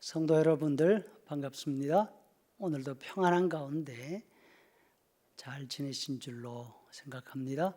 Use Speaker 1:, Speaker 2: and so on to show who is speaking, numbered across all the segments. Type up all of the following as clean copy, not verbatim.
Speaker 1: 성도 여러분들 반갑습니다. 오늘도 평안한 가운데 잘 지내신 줄로 생각합니다.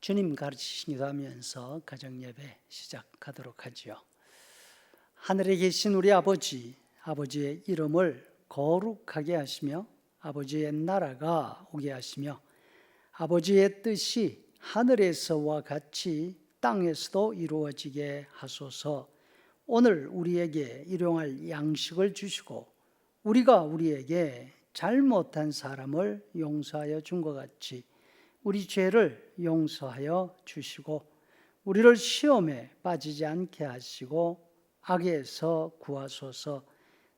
Speaker 1: 주님 가르치시기도 하면서 가정예배 시작하도록 하지요. 하늘에 계신 우리 아버지, 아버지의 이름을 거룩하게 하시며 아버지의 나라가 오게 하시며 아버지의 뜻이 하늘에서와 같이 땅에서도 이루어지게 하소서. 오늘 우리에게 일용할 양식을 주시고 우리가 우리에게 잘못한 사람을 용서하여 준 것 같이 우리 죄를 용서하여 주시고 우리를 시험에 빠지지 않게 하시고 악에서 구하소서.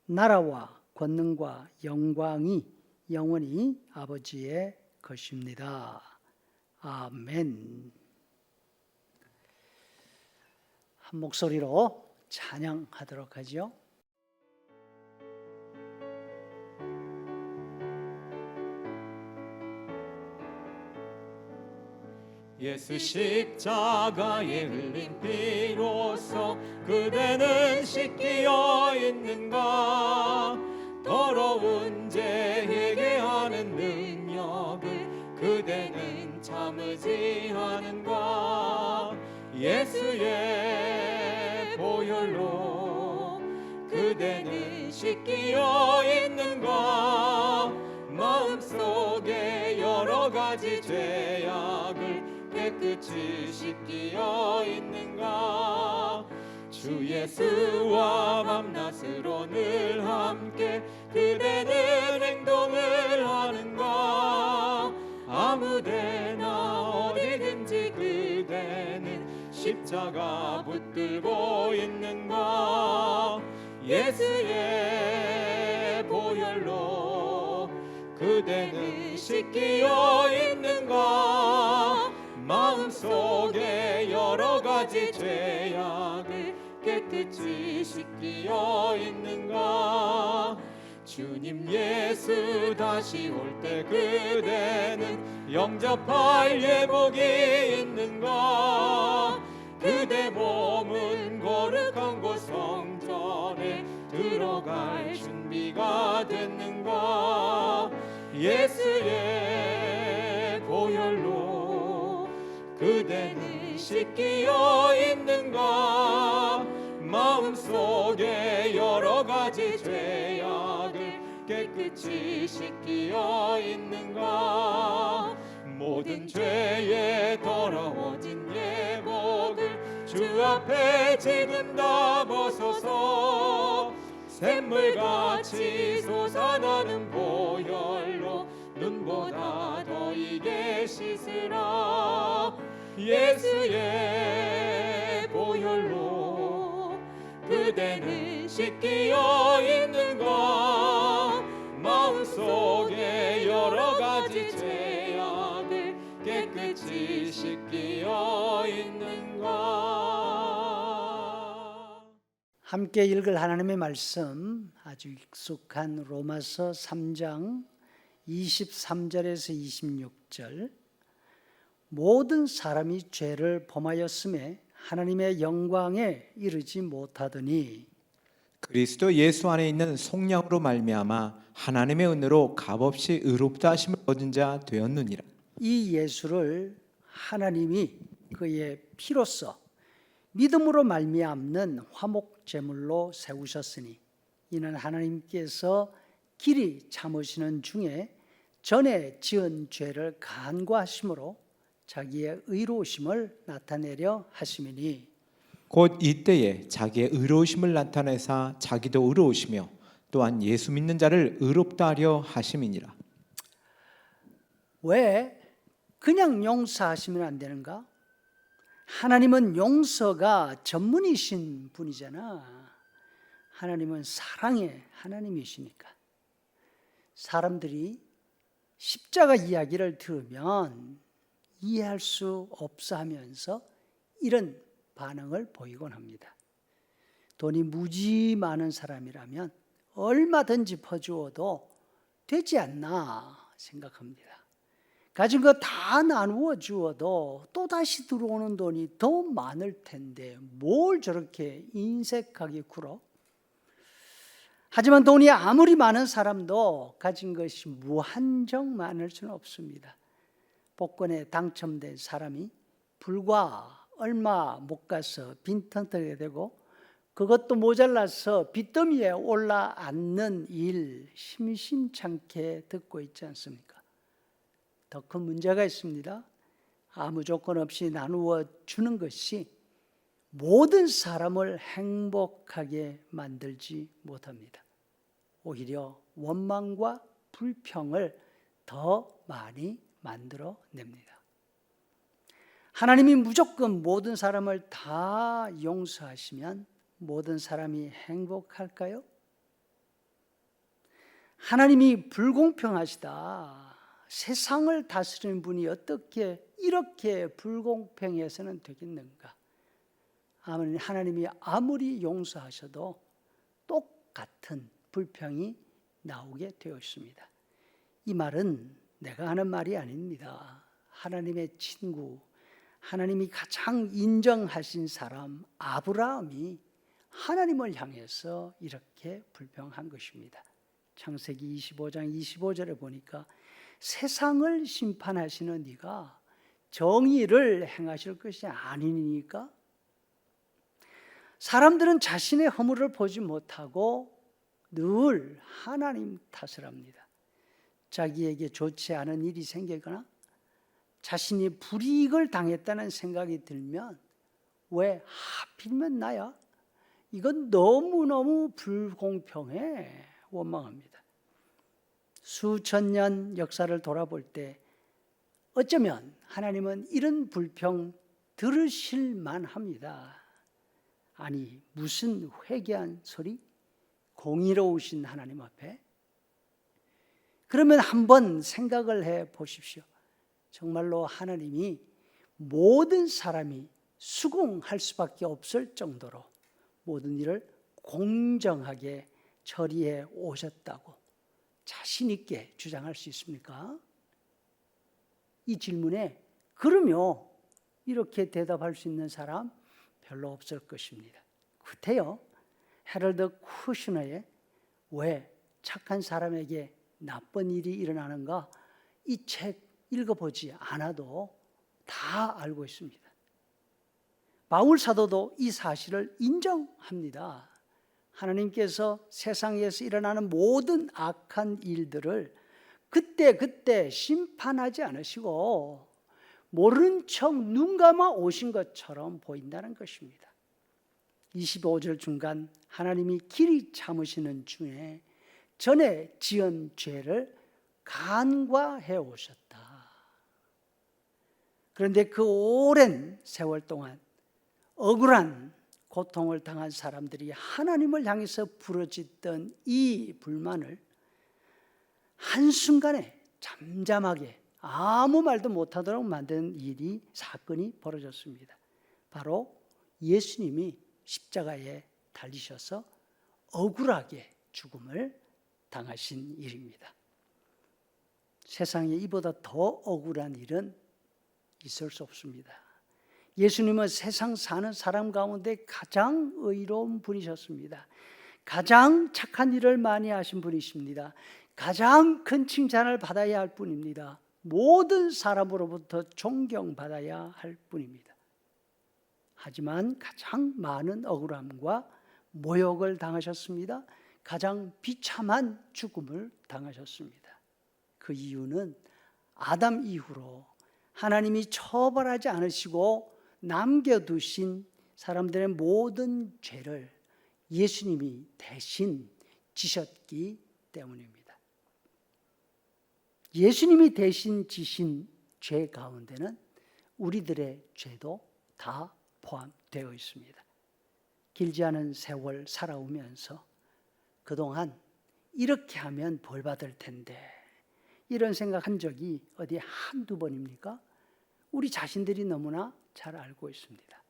Speaker 1: 나라와 권능과 영광이 영원히 아버지의 것입니다. 아멘. 한 목소리로 찬양하도록 하죠.
Speaker 2: 예수 십자가에 흘린 피로써 그대는 씻기어 있는가? 더러운 죄 회개하는 능력을 그대는 참으지 않은가? 예수의 보혈로 그대는 씻기어 있는가? 마음속에 여러 가지 죄악을 깨끗이 씻기어 있는가? 주 예수와 밤낮으로 늘 함께 그대는 행동을 하는가? 아무데나 어디든지 그대는 십자가 붙들고 있는가? 예수의 보혈로 그대는 씻기어 있는가? 마음속에 여러 가지 죄악을 깨끗이 씻기어 있는가? 주님 예수 다시 올 때 그대는 영접할 예복이 있는가? 그대 몸은 거룩한 곳 성전에 들어갈 준비가 됐는가? 예수의 보혈로 그대는 씻기어 있는가? 마음속에 여러 가지 죄악을 깨끗이 씻기어 있는가? 모든 죄에 더러워진 예복을 주 앞에 지금 다 벗어서 샘물같이 솟아나는 보혈로 눈보다 더 이게 씻으라. 예수의 보혈로 그대는 씻기어 있는가? 마음속에 여러 가지 죄악을 깨끗이 씻기어 있는가?
Speaker 1: 함께 읽을 하나님의 말씀 아주 익숙한 로마서 3장 23절에서 26절. 모든 사람이 죄를 범하였음에 하나님의 영광에 이르지 못하더니
Speaker 3: 그리스도 예수 안에 있는 속량으로 말미암아 하나님의 은혜로 값없이 의롭다 하심을 얻은 자 되었느니라.
Speaker 1: 이 예수를 하나님이 그의 피로써 믿음으로 말미암는 화목 제물로 세우셨으니 이는 하나님께서 길이 참으시는 중에 전에 지은 죄를 간과하심으로 자기의 의로우심을 나타내려 하심이니
Speaker 3: 곧 이때에 자기의 의로우심을 나타내사 자기도 의로우시며 또한 예수 믿는 자를 의롭다 하려 하심이니라.
Speaker 1: 왜 그냥 용서하시면 안 되는가? 하나님은 용서가 전문이신 분이잖아. 하나님은 사랑의 하나님이시니까. 사람들이 십자가 이야기를 들으면 이해할 수 없어 하면서 이런 반응을 보이곤 합니다. 돈이 무지 많은 사람이라면 얼마든지 퍼주어도 되지 않나 생각합니다. 가진 거 다 나누어 주어도 또다시 들어오는 돈이 더 많을 텐데 뭘 저렇게 인색하게 굴어? 하지만 돈이 아무리 많은 사람도 가진 것이 무한정 많을 수는 없습니다. 복권에 당첨된 사람이 불과 얼마 못 가서 빈털터게 되고 그것도 모자라서 빚더미에 올라앉는 일 심심찮게 듣고 있지 않습니까? 더 큰 문제가 있습니다. 아무 조건 없이 나누어 주는 것이 모든 사람을 행복하게 만들지 못합니다. 오히려 원망과 불평을 더 많이 만들어냅니다. 하나님이 무조건 모든 사람을 다 용서하시면 모든 사람이 행복할까요? 하나님이 불공평하시다. 세상을 다스리는 분이 어떻게 이렇게 불공평해서는 되겠는가? 하나님이 아무리 용서하셔도 똑같은 불평이 나오게 되어 있습니다. 이 말은 내가 하는 말이 아닙니다. 하나님의 친구, 하나님이 가장 인정하신 사람 아브라함이 하나님을 향해서 이렇게 불평한 것입니다. 창세기 25장 25절에 보니까 세상을 심판하시는 네가 정의를 행하실 것이 아니니까 사람들은 자신의 허물을 보지 못하고 늘 하나님 탓을 합니다. 자기에게 좋지 않은 일이 생기거나 자신이 불이익을 당했다는 생각이 들면 왜 하필이면 나야? 이건 너무너무 불공평해. 원망합니다. 수천 년 역사를 돌아볼 때 어쩌면 하나님은 이런 불평 들으실 만합니다. 아니 무슨 회개한 소리? 공의로우신 하나님 앞에? 그러면 한번 생각을 해 보십시오. 정말로 하나님이 모든 사람이 수긍할 수밖에 없을 정도로 모든 일을 공정하게 처리해 오셨다고 자신 있게 주장할 수 있습니까? 이 질문에 그러며 이렇게 대답할 수 있는 사람 별로 없을 것입니다. 그때요, 헤럴드 쿠슈너의 왜 착한 사람에게 나쁜 일이 일어나는가 이 책 읽어보지 않아도 다 알고 있습니다. 바울 사도도 이 사실을 인정합니다. 하나님께서 세상에서 일어나는 모든 악한 일들을 그때 심판하지 않으시고 모른 척 눈 감아 오신 것처럼 보인다는 것입니다. 25절 중간 하나님이 길이 참으시는 중에 전에 지은 죄를 간과해 오셨다. 그런데 그 오랜 세월 동안 억울한 고통을 당한 사람들이 하나님을 향해서 부르짖던 이 불만을 한순간에 잠잠하게 아무 말도 못하도록 만든 사건이 벌어졌습니다. 바로 예수님이 십자가에 달리셔서 억울하게 죽음을 당하신 일입니다. 세상에 이보다 더 억울한 일은 있을 수 없습니다. 예수님은 세상 사는 사람 가운데 가장 의로운 분이셨습니다. 가장 착한 일을 많이 하신 분이십니다. 가장 큰 칭찬을 받아야 할 분입니다. 모든 사람으로부터 존경받아야 할 분입니다. 하지만 가장 많은 억울함과 모욕을 당하셨습니다. 가장 비참한 죽음을 당하셨습니다. 그 이유는 아담 이후로 하나님이 처벌하지 않으시고 남겨두신 사람들의 모든 죄를 예수님이 대신 지셨기 때문입니다. 예수님이 대신 지신 죄 가운데는 우리들의 죄도 다 포함되어 있습니다. 길지 않은 세월 살아오면서 그동안 이렇게 하면 벌 받을 텐데 이런 생각한 적이 어디 한두 번입니까? 우리 자신들이 너무나 잘 알고 있습니다.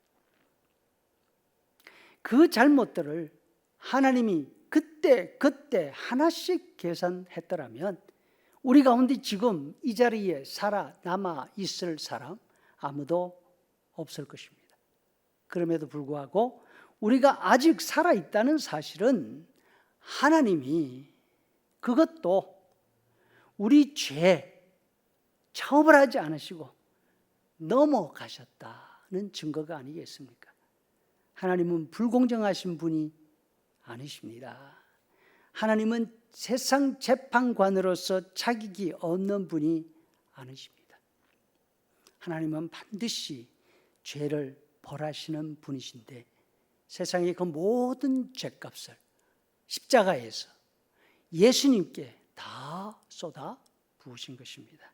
Speaker 1: 그 잘못들을 하나님이 그때 하나씩 계산했더라면 우리 가운데 지금 이 자리에 살아남아 있을 사람 아무도 없을 것입니다. 그럼에도 불구하고 우리가 아직 살아있다는 사실은 하나님이 그것도 우리 죄 처벌하지 않으시고 넘어가셨다는 증거가 아니겠습니까? 하나님은 불공정하신 분이 아니십니다. 하나님은 세상 재판관으로서 자격이 없는 분이 아니십니다. 하나님은 반드시 죄를 벌하시는 분이신데 세상의 그 모든 죄값을 십자가에서 예수님께 다 쏟아 부으신 것입니다.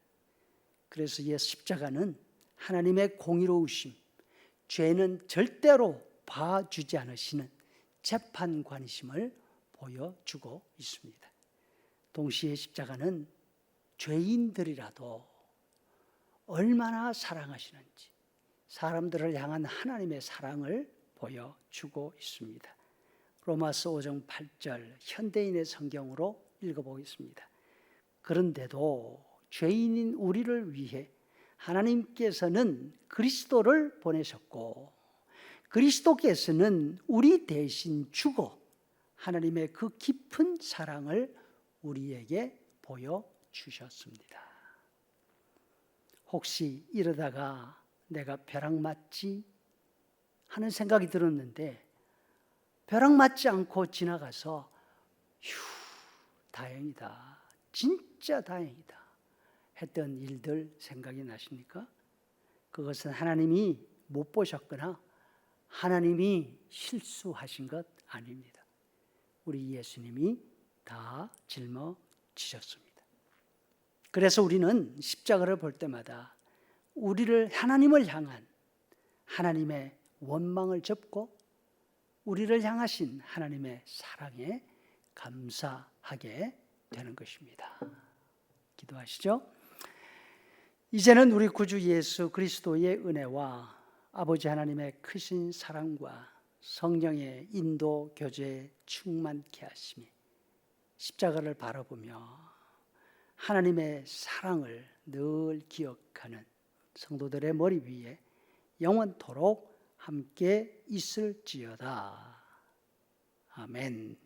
Speaker 1: 그래서 십자가는 하나님의 공의로우심, 죄는 절대로 봐주지 않으시는 재판관이심을 보여주고 있습니다. 동시에 십자가는 죄인들이라도 얼마나 사랑하시는지 사람들을 향한 하나님의 사랑을 보여주고 있습니다. 로마서 5장 8절 현대인의 성경으로 읽어보겠습니다. 그런데도 죄인인 우리를 위해 하나님께서는 그리스도를 보내셨고 그리스도께서는 우리 대신 죽어 하나님의 그 깊은 사랑을 우리에게 보여주셨습니다. 혹시 이러다가 내가 벼락 맞지 하는 생각이 들었는데 벼락 맞지 않고 지나가서 휴, 다행이다, 진짜 다행이다 했던 일들 생각이 나십니까? 그것은 하나님이 못 보셨거나 하나님이 실수하신 것 아닙니다. 우리 예수님이 다 짊어지셨습니다. 그래서 우리는 십자가를 볼 때마다 우리를 하나님을 향한 하나님의 원망을 접고 우리를 향하신 하나님의 사랑에 감사하게 되는 것입니다. 기도하시죠. 이제는 우리 구주 예수 그리스도의 은혜와 아버지 하나님의 크신 사랑과 성령의 인도 교제에 충만케 하심이 십자가를 바라보며 하나님의 사랑을 늘 기억하는 성도들의 머리 위에 영원토록 함께 있을지어다. 아멘.